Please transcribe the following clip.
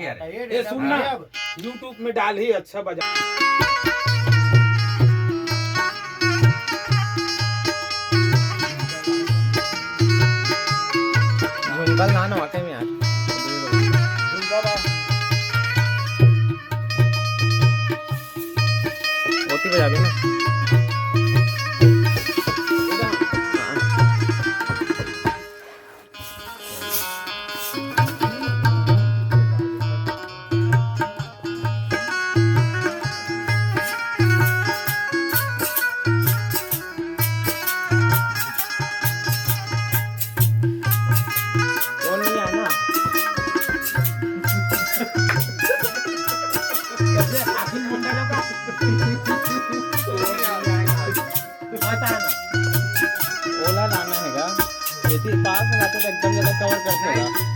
ये सुनना, YouTube में डाल ही अच्छा बजा। झुंगल ना वाटे में यार होती बजा भी ना। ओला लाना हैगा, यदि पास में जाते तो एकदम ज्यादा कवर करते होगा।